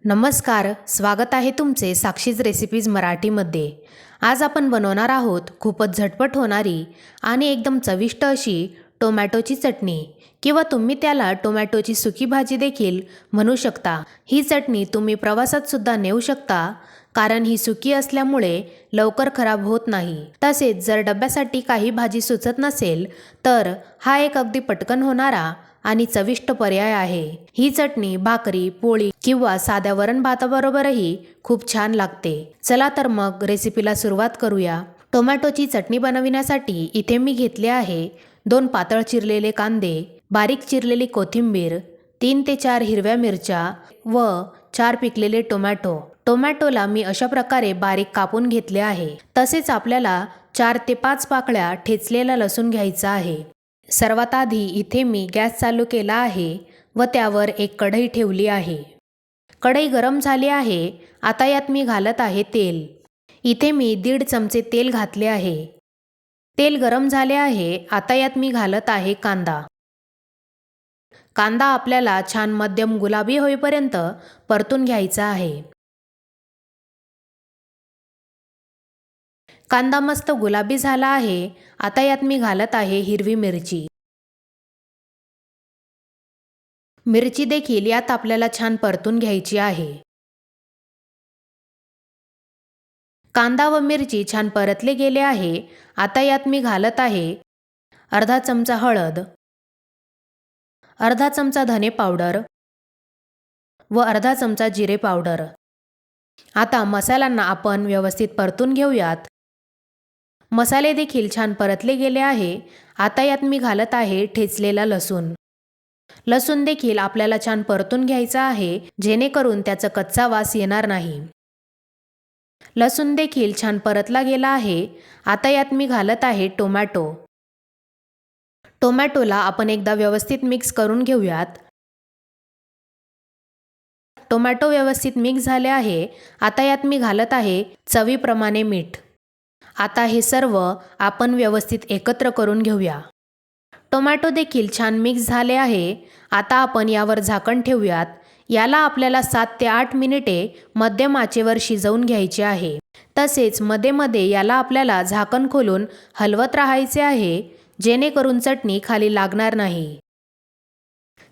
नमस्कार, स्वागत आहे तुमचे साक्षीज रेसिपीज मराठीमध्ये। आज आपण बनवणार आहोत खूपच झटपट होणारी आणि एकदम चविष्ट अशी टोमॅटोची चटणी किंवा तुम्ही त्याला टोमॅटोची सुकी भाजी देखील म्हणू शकता। ही चटणी तुम्ही प्रवासात सुद्धा नेऊ शकता कारण ही सुकी असल्यामुळे लवकर खराब होत नाही। तसेच जर डब्यासाठी काही भाजी सुचत नसेल तर हा एक अगदी पटकन होणारा आणि चविष्ट पर्याय आहे। ही चटणी भाकरी, पोळी किंवा साध्या वरण भाताबरोबरही खूप छान लागते। चला तर मग रेसिपीला सुरुवात करूया। टोमॅटोची चटणी बनविण्यासाठी इथे मी घेतले आहे 2 पातळ चिरलेले कांदे, बारीक चिरलेली कोथिंबीर, 3 ते 4 हिरव्या मिरच्या व 4 पिकलेले टोमॅटो। टोमॅटोला मी अशा प्रकारे बारीक कापून घेतले आहे। तसेच आपल्याला 4 ते 5 पाकळ्या ठेचलेला लसूण घ्यायचा आहे। सर्वात आधी इथे मी गॅस चालू केला आहे व त्यावर एक कढई ठेवली आहे। कढई गरम झाली आहे। आता यात मी घालत आहे तेल। इथे मी 1.5 चमचे तेल घातले आहे। तेल गरम झाले आहे। आता यात मी घालत आहे कांदा। कांदा आपल्याला छान मध्यम गुलाबी होईपर्यंत परतून घ्यायचा आहे। कांदा मस्त गुलाबी झाला आहे। आता यात मी घालत आहे हिरवी मिरची। मिरची देखील यात आपल्याला छान परतून घ्यायची आहे। कांदा व मिरची छान परतले गेले आहे। आता यात मी घालत आहे अर्धा चमचा हळद, अर्धा चमचा धने पावडर व अर्धा चमचा जिरे पावडर। आता मसाल्यांना आपण व्यवस्थित परतून घेऊयात। मसाले देखील छान परतले गेले आहे। आता यात मी घालत आहे ठेचलेला लसूण। लसूण देखील आपल्याला छान परतून घ्यायचा आहे जेणेकरून त्याचा कच्चा वास येणार नाही। लसूण देखील छान परतला गेला आहे। आता यात मी घालत आहे टोमॅटो। टोमॅटोला आपण एकदा व्यवस्थित मिक्स करून घेऊयात। टोमॅटो व्यवस्थित मिक्स झाले आहे। आता यात मी घालत आहे चवीप्रमाणे मीठ। आता हे सर्व आपण व्यवस्थित एकत्र करून घेऊया। टोमॅटो देखील छान मिक्स झाले आहे। आता आपण यावर झाकण ठेवूयात। याला आपल्याला 7 ते 8 मिनिटे मध्यम आचेवर शिजवून घ्यायचे आहे। तसेच मध्ये मध्ये याला आपल्याला झाकण खोलून हलवत राहायचे आहे जेणेकरून चटणी खाली लागणार नाही।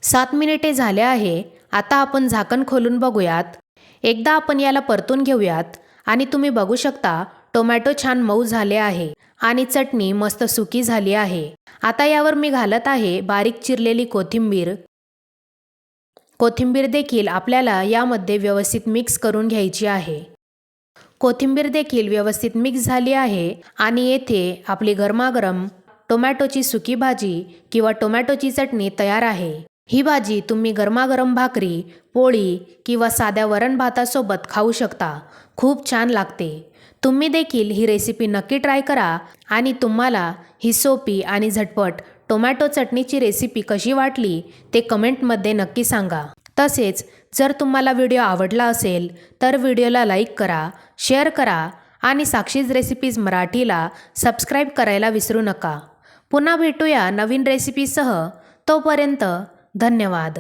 7 मिनिटे झाले आहे। आता आपण झाकण खोलून बघूयात। एकदा आपण याला परतून घेऊयात आणि तुम्ही बघू शकता टोमॅटो छान मऊ झाले आहे आणि चटणी मस्त सुकी झाली आहे। आता यावर मी घालत आहे बारीक चिरलेली कोथिंबीर। कोथिंबीर देखील आपल्याला यामध्ये व्यवस्थित मिक्स करून घ्यायची आहे। कोथिंबीर देखील व्यवस्थित मिक्स झाली आहे आणि येथे आपली गरमागरम टोमॅटोची सुकी भाजी किंवा टोमॅटोची चटणी तयार आहे। ही भाजी तुम्ही गरमागरम भाकरी, पोळी किंवा साध्या वरण भातासोबत खाऊ शकता। खूप छान लागते। तुम्ही देखील ही रेसिपी नक्की ट्राय करा आणि तुम्हाला ही सोपी आणि झटपट टोमॅटो चटणीची रेसिपी कशी वाटली ते कमेंटमध्ये नक्की सांगा। तसेच जर तुम्हाला व्हिडिओ आवडला असेल तर व्हिडिओला लाईक करा, शेअर करा आणि साक्षीज रेसिपीज मराठीला सबस्क्राईब करायला विसरू नका। पुन्हा भेटूया नवीन रेसिपीसह। तोपर्यंत धन्यवाद।